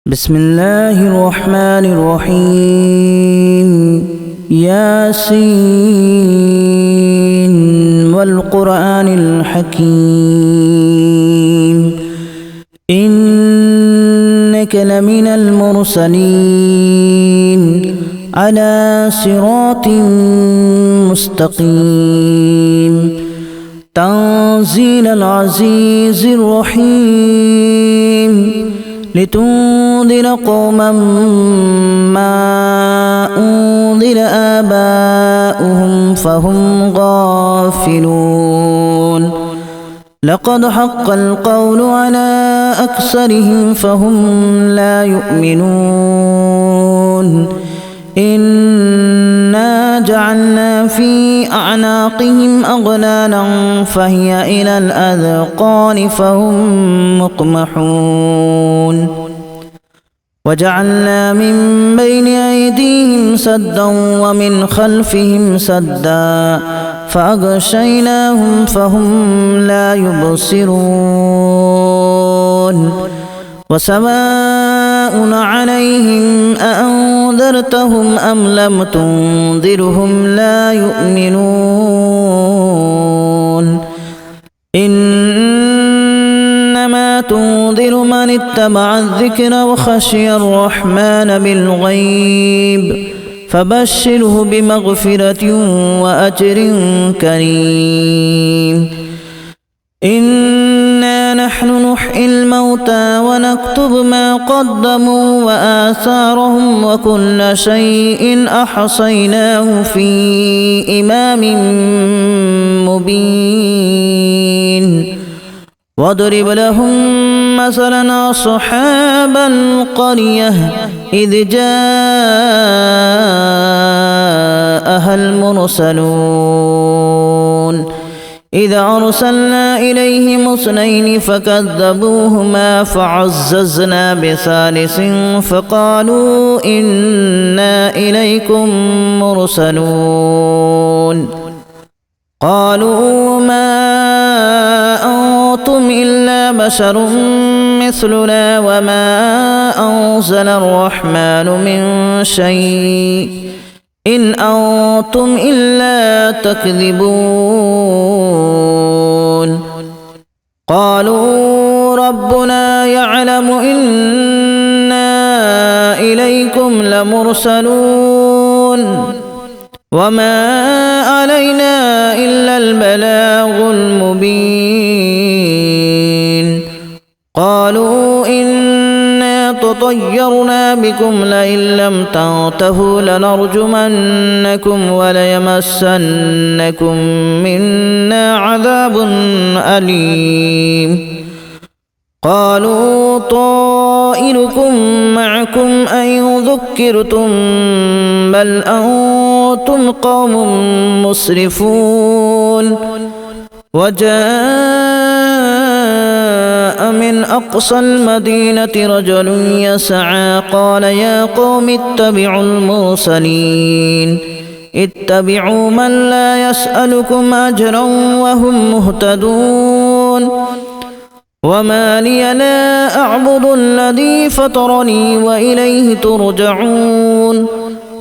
بسم الله الرحمن الرحيم ياسين والقرآن الحكيم إنك لمن المرسلين على صراط مستقيم تنزيل العزيز الرحيم لتنذر قوما ما أنذر آباؤهم فهم غافلون لقد حق القول على أكثرهم فهم لا يؤمنون إنا جعلنا في أعناقهم أغلالا فهي إلى الأذقان فهم مقمحون وجعلنا من بين أيديهم سدا ومن خلفهم سدا فأغشيناهم فهم لا يبصرون وسواء عليهم أأنذرتهم أم لم تنذرهم لا يؤمنون إنما تنذر من اتبع الذكر وخشي الرحمن بالغيب فبشره بمغفرة وأجر كريم إنا نحن نحيي الموتى ونكتب ما قدموا وآثارهم وكل شيء أحصيناه في إمام مبين واضرب لهم مثلا أصحاب القرية إذ جاءها المرسلون إذا أرسلنا إليهم اثنين فكذبوهما فعززنا بثالث فقالوا إنا إليكم مرسلون قالوا ما أنتم إلا بشر مثلنا وما أنزل الرحمن من شيء إن أنتم إلا تكذبون قالوا ربنا يعلم إنا إليكم لمرسلون وما علينا إلا البلاغ المبين قالوا إنا تطيرنا بكم لئن لم تنتهوا لنرجمنكم وليمسنكم منا عذاب أليم قالوا طائركم معكم أن ذكرتم بل أنتم قوم مسرفون وجاء من أقصى المدينة رجل يسعى قال يا قوم اتبعوا المرسلين اتبعوا من لا يسألكم أجرا وهم مهتدون وما لي لا أعبد الذي فطرني وإليه ترجعون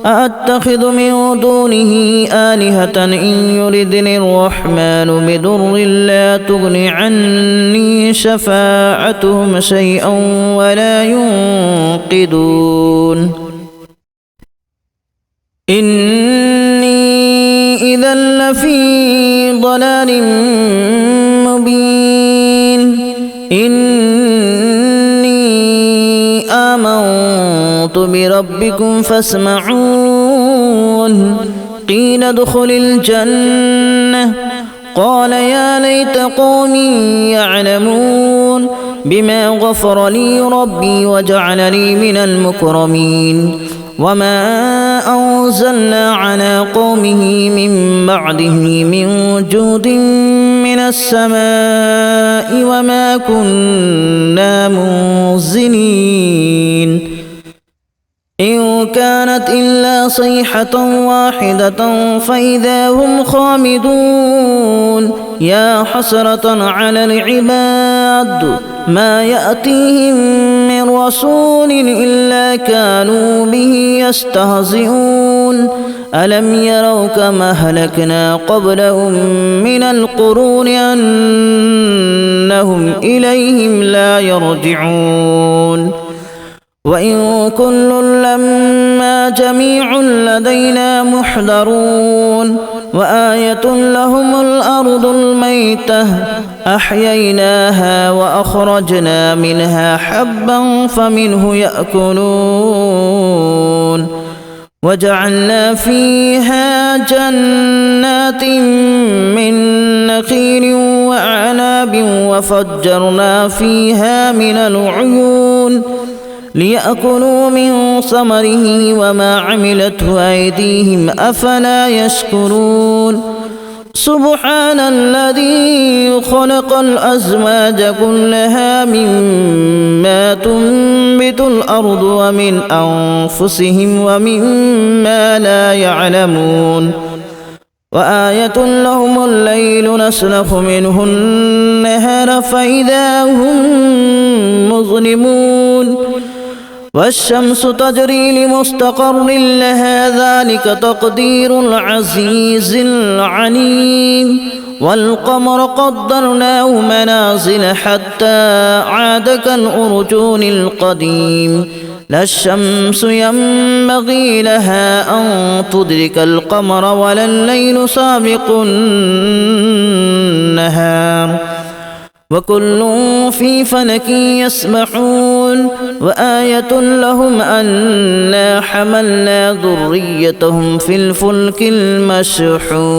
أأتخذ من دونه آلهة إن يردني الرحمن بضر لا تغن عني شفاعتهم شيئا ولا ينقذون إني إذا لفي ضلال مبين إني آمنت بربكم فاسمعون قيل ادخل الجنة قال يا ليت قومي يعلمون بما غفر لي ربي وجعلني من المكرمين وما أنزلنا على قومه من بعده من جود من السماء وما كنا منزلين إن كانت إلا صيحة واحدة فإذا هم خامدون يا حسرة على العباد ما يأتيهم من رسول إلا كانوا به يستهزئون ألم يروا كما أهلكنا قبلهم من القرون أنهم إليهم لا يرجعون وإن كل لما جميع لدينا محضرون وآية لهم الأرض الميتة أحييناها وأخرجنا منها حبا فمنه يأكلون وجعلنا فيها جنات من نخيل وأعناب وفجرنا فيها من العيون ليأكلوا من ثمره وما عملته أيديهم أفلا يشكرون سبحان الذي خلق الأزواج كلها مما تنبت الأرض ومن أنفسهم ومما لا يعلمون وآية لهم الليل نسلخ منه النهار فإذا هم مظلمون والشمس تجري لمستقر لها ذلك تقدير العزيز العليم والقمر قدرناه منازل حتى عاد كالأرجون القديم لا الشمس ينبغي لها أن تدرك القمر ولا الليل سابق النهار وكل في فلك يسبحون وآية لهم أنا حملنا ذريتهم في الفلك المشحون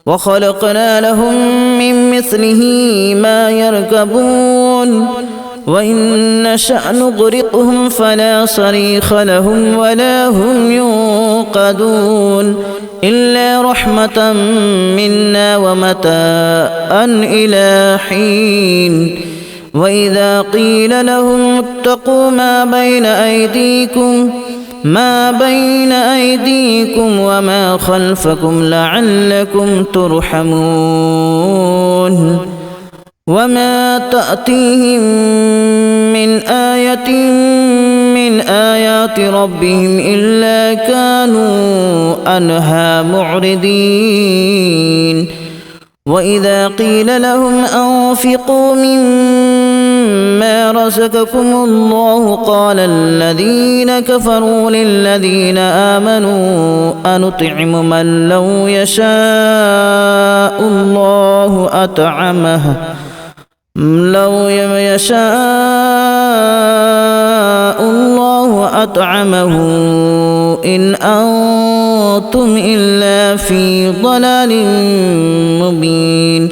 وخلقنا لهم من مثله ما يركبون وإن نشأ نغرقهم فلا صريخ لهم ولا هم ينقذون إلا رحمة منا ومتاعا إلى حين وإذا قيل لهم اتقوا ما بين أيديكم وما خلفكم لعلكم ترحمون وما تأتيهم من آية من آيات ربهم إلا كانوا عنها معرضين وإذا قيل لهم أنفقوا مما رزقكم الله قال الذين كفروا للذين آمنوا أنطعم من لو يشاء الله أطعمه إن أنتم إلا في ضلال مبين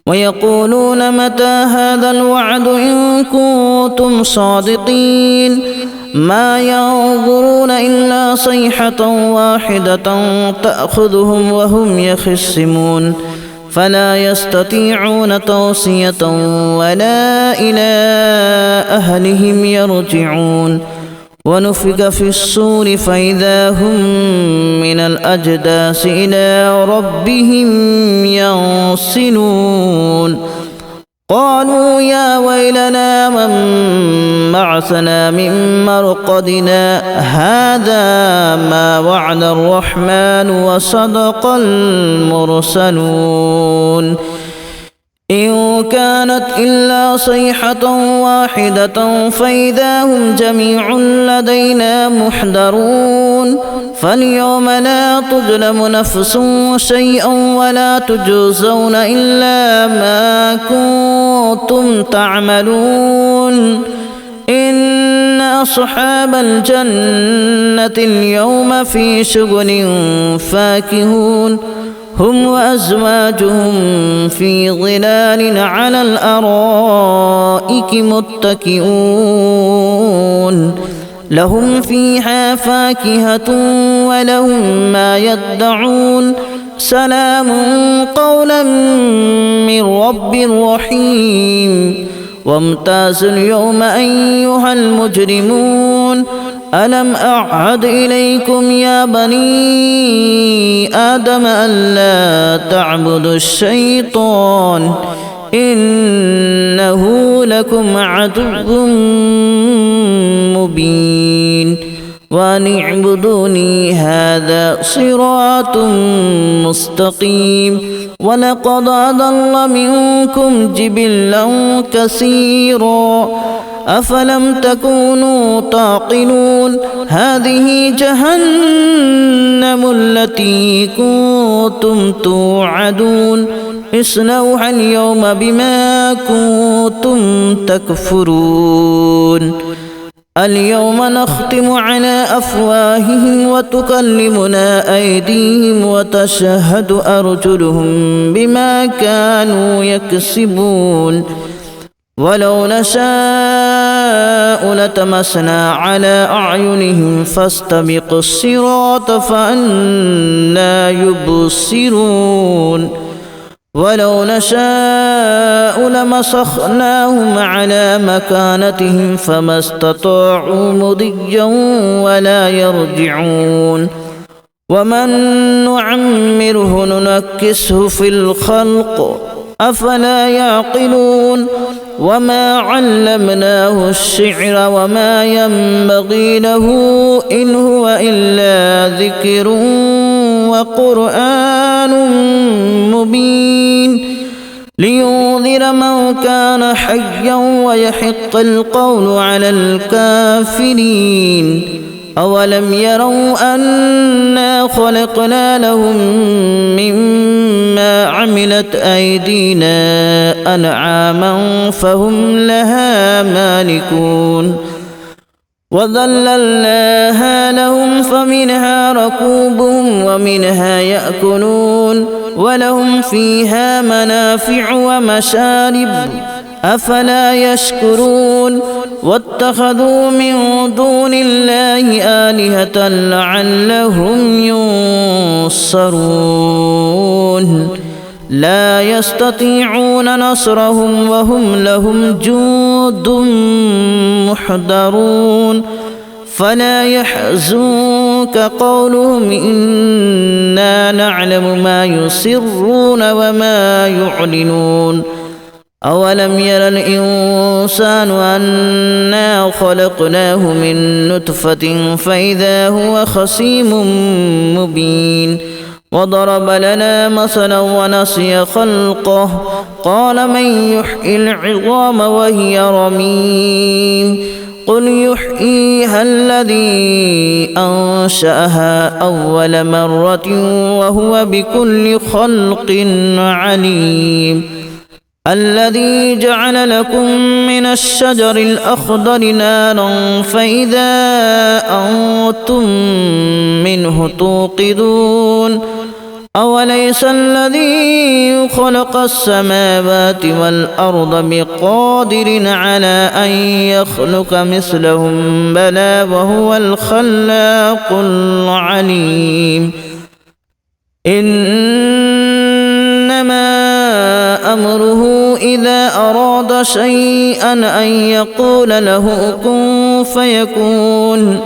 ويقولون متى هذا الوعد إن كنتم صادقين ما ينظرون إلا صيحة واحدة تأخذهم وهم يخصمون فلا يستطيعون توصية ولا إلى أهلهم يرجعون ونفخ في الصور فإذا هم من الأجداث إلى ربهم ينسلون قالوا يا ويلنا من بعثنا من مرقدنا هذا ما وعد الرحمن وصدق المرسلون إن كانت إلا صيحة واحدة فإذا هم جميع لدينا محضرون فاليوم لا تظلم نفس شيئا ولا تجزون إلا ما كنتم تعملون إن أصحاب الجنة اليوم في شغل فاكهون هم وأزواجهم في ظلال على الأرائك متكئون لهم فيها فاكهة ولهم ما يدعون سلام قولا من رب رحيم وامتازوا اليوم أيها المجرمون ألم أعهد إليكم يا بني آدم ألا تعبدوا الشيطان إنه لكم عدو مبين وأن اعبدوني هذا صراط مستقيم ولقد أضل منكم جبلا كثيرا أفلم تكونوا تعقلون هذه جهنم التي كنتم توعدون اصلوها اليوم بما كنتم تكفرون اليوم نختم على أفواههم وتكلمنا أيديهم وتشهد أرجلهم بما كانوا يكسبون ولو نشاء لتمسنا على أعينهم فاستبقوا الصراط فأنى يبصرون ولو نشاء لمسخناهم على مكانتهم فما استطاعوا مضيا ولا يرجعون ومن نعمره ننكسه في الخلق أفلا يعقلون وما علمناه الشعر وما ينبغي له إن هو إلا ذكر وقرآن مبين لينذر من كان حيا ويحق القول على الكافرين أولم يروا أنا خلقنا لهم مما عملت أيدينا أنعاما فهم لها مالكون وذللناها لهم فمنها ركوبهم ومنها يأكلون ولهم فيها منافع ومشارب أفلا يشكرون واتخذوا من دون الله آلهة لعلهم ينصرون لا يستطيعون نصرهم وهم لهم جند محضرون فلا يحزنك قولهم إنا نعلم ما يسرون وما يعلنون أولم ير الإنسان أنا خلقناه من نطفة فإذا هو خصيم مبين وضرب لنا مثلا ونسي خلقه قال من يحيي العظام وهي رميم قل يحييها الذي أنشأها أول مرة وهو بكل خلق عليم الذي جعل لكم من الشجر الأخضر نارا فإذا أنتم منه توقدون أوليس الذي خلق السماوات والأرض بقادر على أن يخلق مثلهم بلى وهو الخلاق العليم إنما أمره إذا أراد شيئا أن يقول له كن فيكون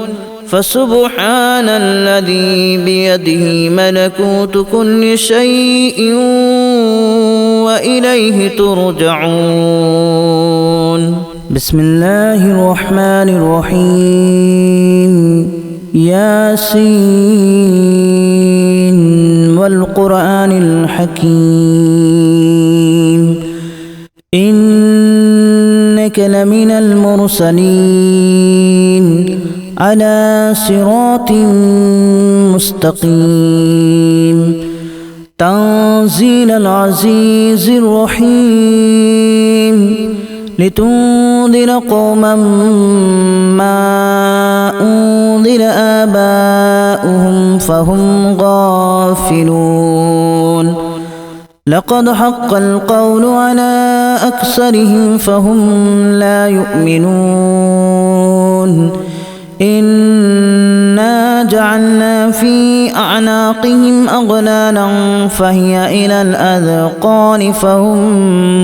فسبحان الذي بيده ملكوت كل شيء وإليه ترجعون بسم الله الرحمن الرحيم ياسين والقرآن الحكيم إنك لمن المرسلين على صراط مستقيم تنزيل العزيز الرحيم لتنذر قوما ما أنذر آباؤهم فهم غافلون لقد حق القول على أكثرهم فهم لا يؤمنون إنا جعلنا في أعناقهم أغلالا فهي إلى الأذقان فهم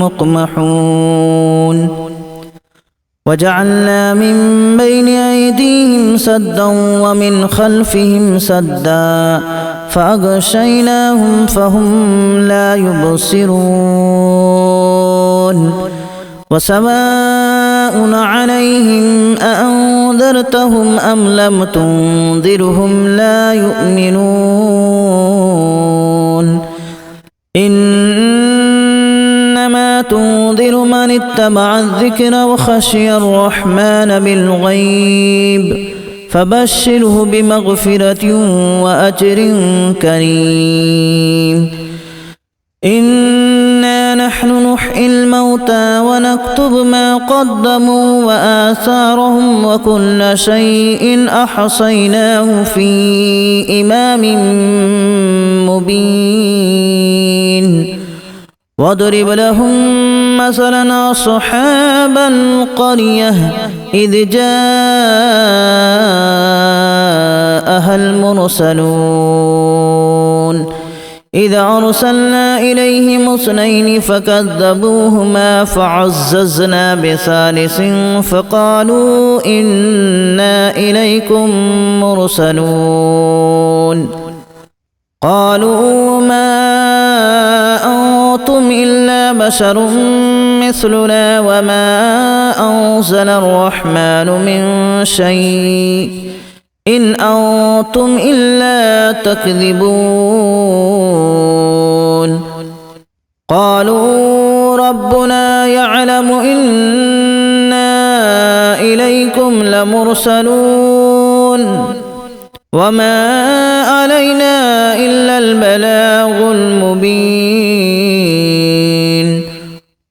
مقمحون وجعلنا من بين أيديهم سدا ومن خلفهم سدا فأغشيناهم فهم لا يبصرون وسواء عليهم أأنذرتهم أم لم تنذرهم لا يؤمنون إنما تنذر من اتبع الذكر وخشي الرحمن بالغيب فبشره بمغفرة وأجر كريم إنا نحن نحيي الموتى ونكتب ما قدموا وآثارهم وكل شيء أحصيناه في إمام مبين واضرب لهم مثلا أصحاب القرية إذ جاءها المرسلون إذا أرسلنا إليهم اثنين فكذبوهما فعززنا بثالث فقالوا إنا إليكم مرسلون قالوا ما أنتم إلا بشر مثلنا وما أنزل الرحمن من شيء إن أنتم إلا تكذبون قالوا ربنا يعلم إنا إليكم لمرسلون وما علينا إلا البلاغ المبين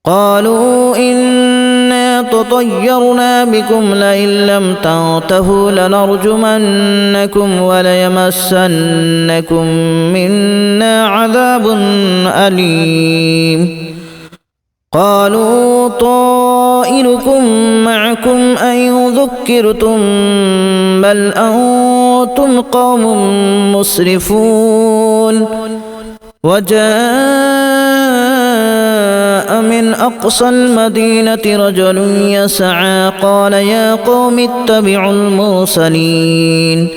قالوا إنا تطيرنا بكم لئن لم تنتهوا لنرجمنكم وليمسنكم منا عذاب أليم قالوا طائركم معكم أن ذكرتم بل أنتم قوم مسرفون وجاء من أقصى المدينة رجل يسعى قال يا قوم اتبعوا المرسلين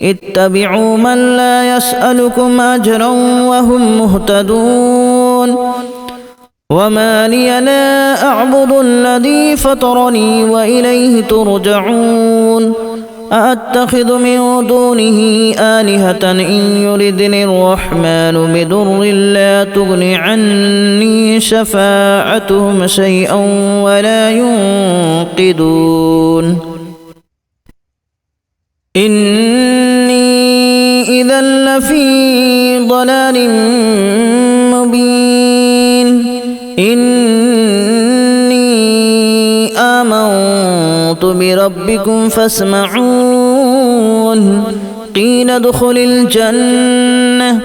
اتبعوا من لا يسألكم أجرا وهم مهتدون وما لي لا أعبد الذي فطرني وإليه ترجعون أأتخذ من دونه آلهة إن يردني الرحمن بضر لا تغن عني شفاعتهم شيئا ولا ينقذون إني إذا لفي ضلال مبين إني آمنت بربكم فاسمعون قيل ادخل الجنة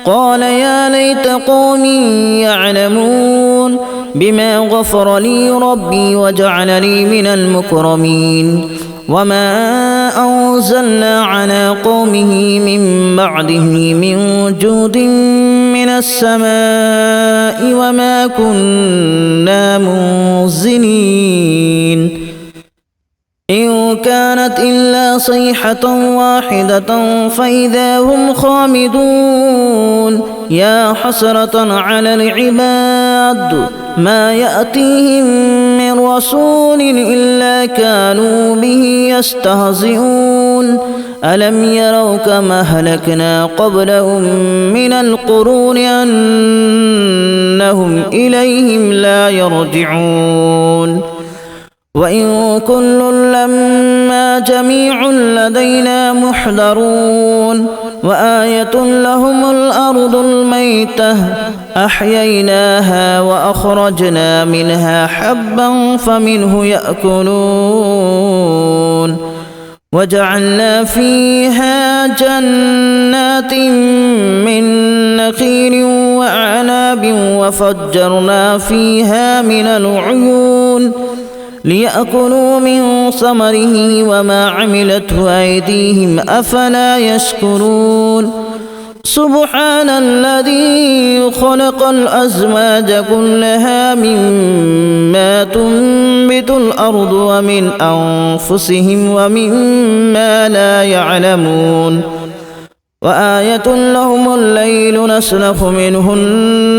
قال يا ليت قومي يعلمون بما غفر لي ربي وجعلني من المكرمين وما أنزلنا على قومه من بعده من جود من السماء وما كنا منزلين إن كانت إلا صيحة واحدة فإذا هم خامدون يا حسرة على العباد ما يأتيهم من رسول إلا كانوا به يستهزئون ألم يروا كما أهلكنا قبلهم من القرون أنهم إليهم لا يرجعون وإن كل لما جميع لدينا محضرون وآية لهم الأرض الميتة أحييناها وأخرجنا منها حبا فمنه يأكلون وجعلنا فيها جنات من نخيل وأعناب وفجرنا فيها من العيون ليأكلوا من ثمره وما عملته أيديهم أفلا يشكرون سبحان الذي خلق الأزواج كلها مما تنبت الأرض ومن أنفسهم ومما لا يعلمون وآية لهم الليل نسلخ منه النهار